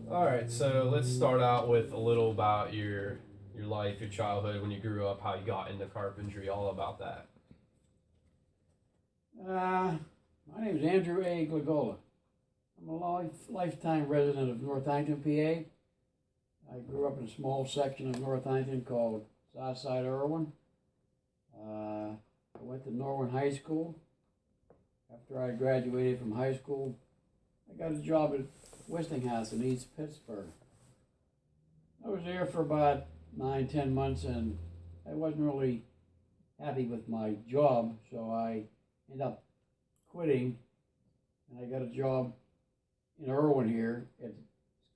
All right, so let's start out with a little about your life, your childhood, when you grew up, how you got into carpentry, all about that. Uh, my name is Andrew A. Glagola. I'm a lifetime resident of Northampton, PA. I grew up in a small section of Northampton called Southside Irwin. I went to Norwin High School. After I graduated from high school, I got a job at Westinghouse in East Pittsburgh. I was there for about 9, 10 months, and I wasn't really happy with my job, so I ended up quitting, and I got a job in Irwin here. It's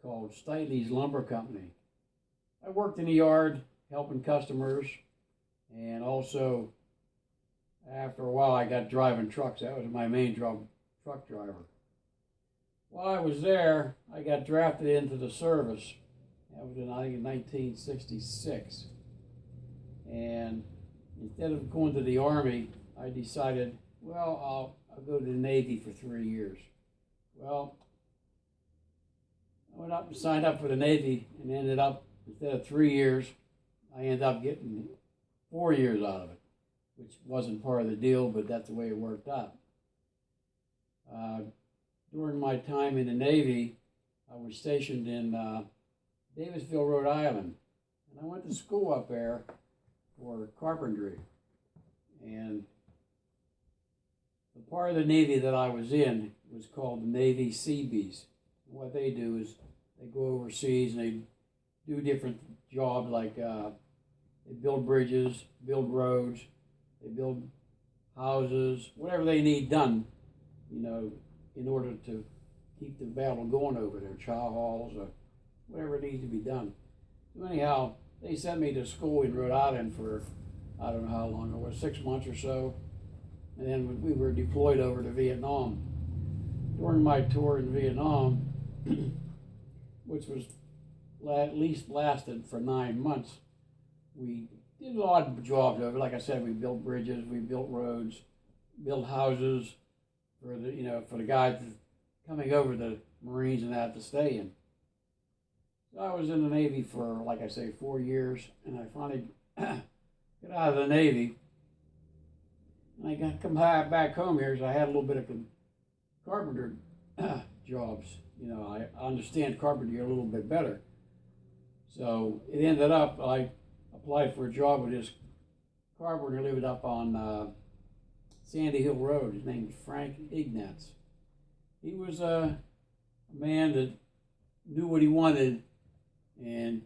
called Stitley's Lumber Company. I worked in the yard helping customers, and also after a while I got driving trucks. That was my main job, truck driver. While I was there, I got drafted into the service. That was I think in 1966. And instead of going to the Army, I decided, well, I'll go to the Navy for 3 years. Well, I went up and signed up for the Navy and ended up, instead of 3 years, I ended up getting 4 years out of it, which wasn't part of the deal, but that's the way it worked out. During my time in the Navy, I was stationed in Davisville, Rhode Island, and I went to school up there for carpentry. And the part of the Navy that I was in was called the Navy Seabees. And what they do is they go overseas and they do different jobs like they build bridges, build roads, they build houses, whatever they need done, in order to keep the battle going over there, chow halls or whatever needs to be done. So anyhow, they sent me to school in Rhode Island for, I don't know how long it was, 6 months or so. And then we were deployed over to Vietnam. During my tour in Vietnam, which was at least lasted for 9 months, we did a lot of jobs over. Like I said, we built bridges, we built roads, built houses for the guys coming over, the Marines and that to stay in. So I was in the Navy for, like I say, 4 years, and I finally got out of the Navy. And I got to come back home here, so I had a little bit of carpenter jobs. I understand carpentry a little bit better. So it ended up, I applied for a job with this carpenter who lived up on Sandy Hill Road. His name was Frank Ignatz. He was a man that knew what he wanted, and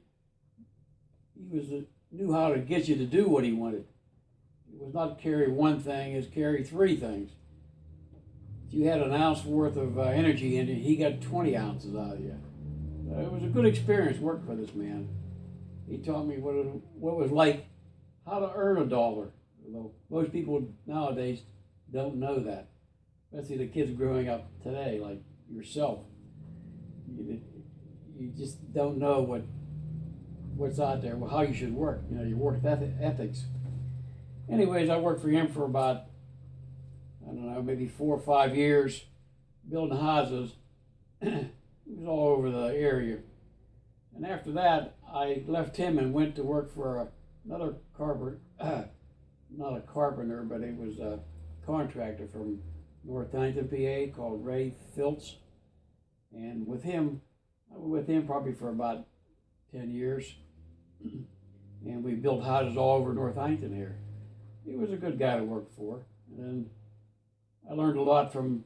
knew how to get you to do what he wanted. It was not carry one thing, it was carry three things. If you had an ounce worth of energy in it, he got 20 ounces out of you. It was a good experience working for this man. He taught me what it was like, how to earn a dollar. Although most people nowadays don't know that, especially the kids growing up today, like yourself. You just don't know what's out there, how you should work. Your work ethics. Anyways, I worked for him for about, I don't know, maybe 4 or 5 years, building houses. It was all over the area. And after that, I left him and went to work for another carpenter, not a carpenter, but it was a contractor from Northampton, PA, called Ray Filtz. And I was with him probably for about 10 years. And we built houses all over Northampton here. He was a good guy to work for. And then I learned a lot from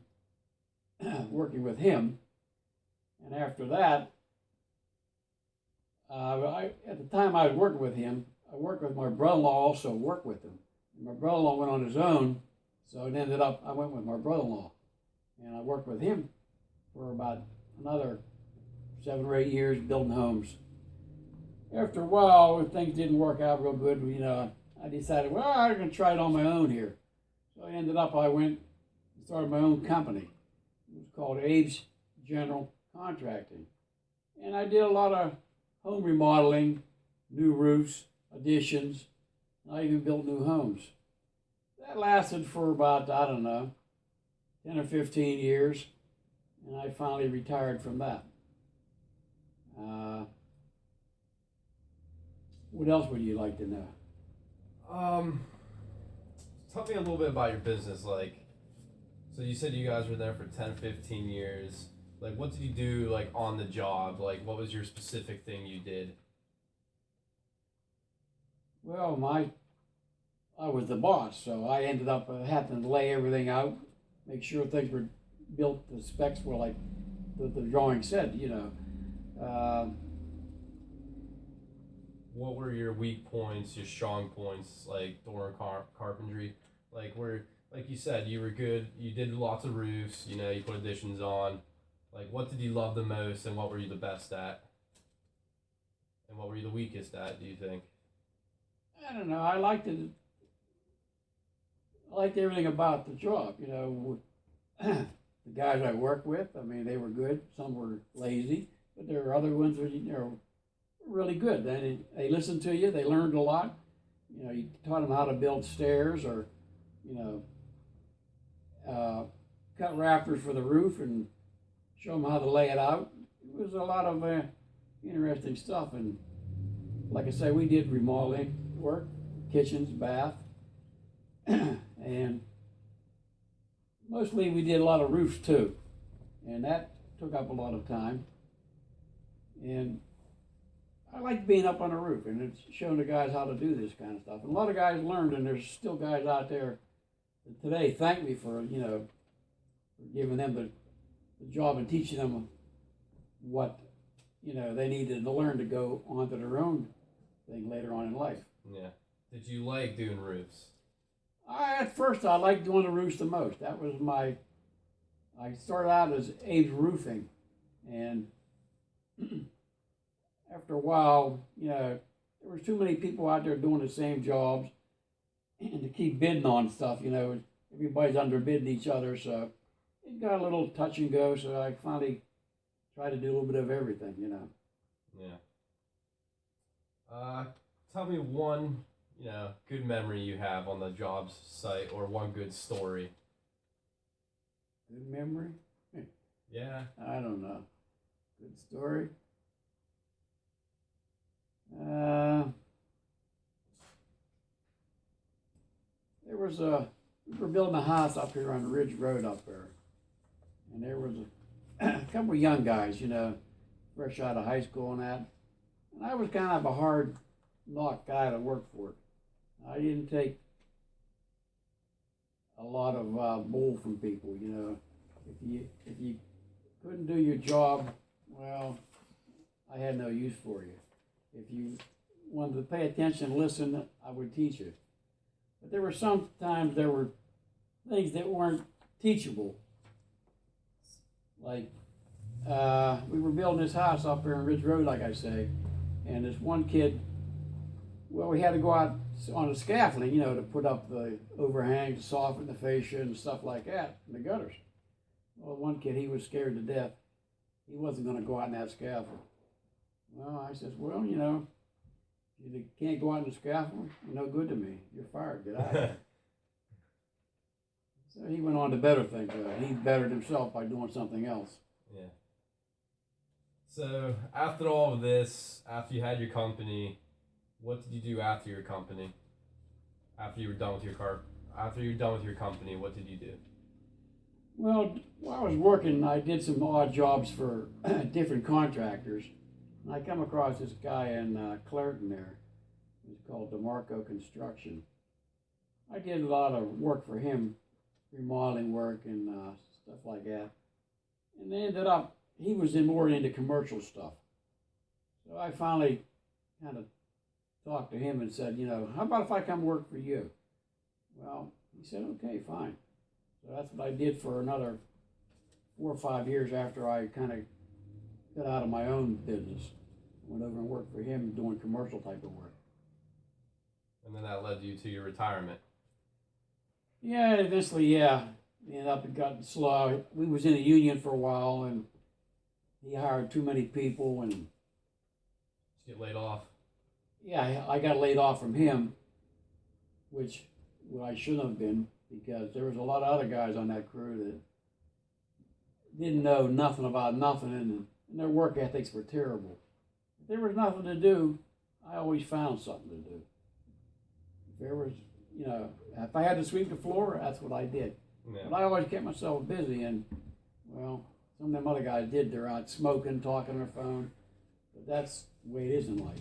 working with him. And after that, at the time I was working with him, I worked with my brother-in-law, also worked with him. And my brother-in-law went on his own, so it ended up, I went with my brother-in-law. And I worked with him for about another 7 or 8 years building homes. After a while, when things didn't work out real good, I decided, well, I'm going to try it on my own here. So I went and started my own company. It was called Abe's General Contracting. And I did a lot of home remodeling, new roofs, additions, and I even built new homes. That lasted for about, I don't know, 10 or 15 years, and I finally retired from that. Uh, what else would you like to know? Um, Tell me a little bit about your business. Like, so you said you guys were there for 10, 15 years. Like, what did you do, like, on the job? Like, what was your specific thing you did? Well, I was the boss, so I ended up having to lay everything out, make sure things were built, the specs were like the drawing said, you know. What were your weak points, your strong points, like door and carpentry? Like, like you said, you were good. You did lots of roofs. You know, you put additions on. Like, what did you love the most, and what were you the best at, and what were you the weakest at? Do you think? I don't know. I liked it. I liked everything about the job. You know, the guys I worked with. I mean, they were good. Some were lazy, but there were other ones that really good. They listened to you. They learned a lot. You know, you taught them how to build stairs, or you know, cut rafters for the roof, and show them how to lay it out. It was a lot of interesting stuff. And like I say, we did remodeling work, kitchens, bath, and mostly we did a lot of roofs too. And that took up a lot of time. And I like being up on a roof, and it's showing the guys how to do this kind of stuff. And a lot of guys learned, and there's still guys out there that today thank me for, you know, for giving them the job and teaching them what, you know, they needed to learn to go on to their own thing later on in life. Yeah. Did you like doing roofs? At first, I liked doing the roofs the most. That was I started out as Abe's Roofing, and after a while, you know, there was too many people out there doing the same jobs, and to keep bidding on stuff, you know, everybody's underbidding each other, so it got a little touch and go. So I finally tried to do a little bit of everything, you know. Yeah. Tell me one, you know, good memory you have on the job site, or one good story. Good memory? Yeah. I don't know. Good story? We were building a house up here on Ridge Road up there. And there was a couple of young guys, you know, fresh out of high school and that. And I was kind of a hard knock guy to work for. I didn't take a lot of bull from people, you know. If you couldn't do your job, well, I had no use for you. If you wanted to pay attention and listen, I would teach you. But there were sometimes there were things that weren't teachable. Like, we were building this house up here on Ridge Road, like I say, and this one kid, well, we had to go out on the scaffolding, you know, to put up the overhang, to soften the fascia and stuff like that, in the gutters. Well, one kid, he was scared to death. He wasn't going to go out in that scaffold. Well, I says, well, you know, you can't go out in the scaffold, you're no good to me. You're fired, get out of here. So he went on to better things. He bettered himself by doing something else. Yeah. So after all of this, after you had your company, what did you do after your company? After you were done with your company, what did you do? Well, while I was working, I did some odd jobs for different contractors. And I come across this guy in Clairton there. He's called DeMarco Construction. I did a lot of work for him, remodeling work and stuff like that. And they ended up, he was more into commercial stuff. So I finally kind of talked to him and said, you know, how about if I come work for you? Well, he said, okay, fine. So that's what I did for another 4 or 5 years after I kind of got out of my own business. Went over and worked for him doing commercial type of work. And then that led you to your retirement. Yeah, eventually, yeah. Ended up it got slow. We was in a union for a while, and he hired too many people, and Did you get laid off? yeah, I got laid off from him, which I shouldn't have been, because there was a lot of other guys on that crew that didn't know nothing about nothing, and their work ethics were terrible. there was nothing to do, I always found something to do. If there was, you know, if I had to sweep the floor, that's what I did. Yeah. But I always kept myself busy, and well, some of them other guys did. They're out smoking, talking on their phone. But that's the way it is in life.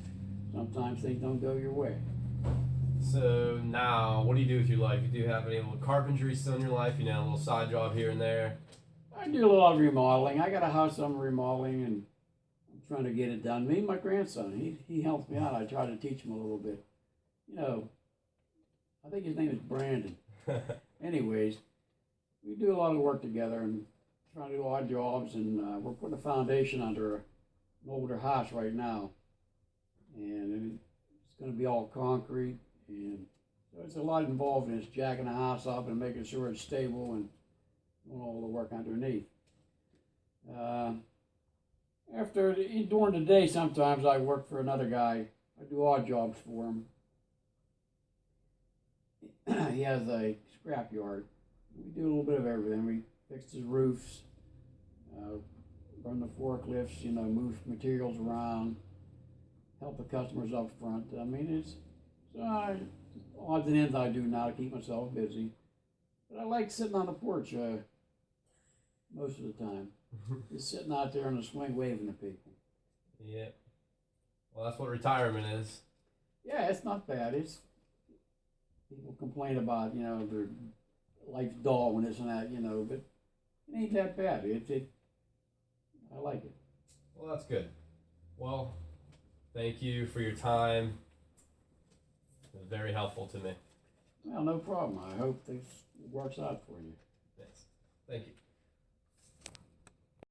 Sometimes things don't go your way. So now, what do you do with your life? You do have any little carpentry still in your life? You know, a little side job here and there. I do a lot of remodeling. I got a house I'm remodeling, and I'm trying to get it done. Me and my grandson, he helps me out. I try to teach him a little bit. You know, I think his name is Brandon. Anyways, we do a lot of work together and trying to do odd jobs, and we're putting a foundation under an older house right now, and it's going to be all concrete, and so it's a lot involved in it. It's jacking the house up and making sure it's stable and doing all the work underneath. During the day, sometimes I work for another guy. I do odd jobs for him. He has a scrap yard. We do a little bit of everything. We fix his roofs, run the forklifts, you know, move materials around, help the customers up front. I mean, it's odds and ends I do now to keep myself busy. But I like sitting on the porch most of the time. Just sitting out there on the swing waving to people. Yeah. Well, that's what retirement is. Yeah, it's not bad. It's people complain about, you know, their life's dull and this and that, you know, but it ain't that bad. I like it. Well, that's good. Well, thank you for your time. It was very helpful to me. Well, no problem. I hope this works out for you. Yes. Thank you.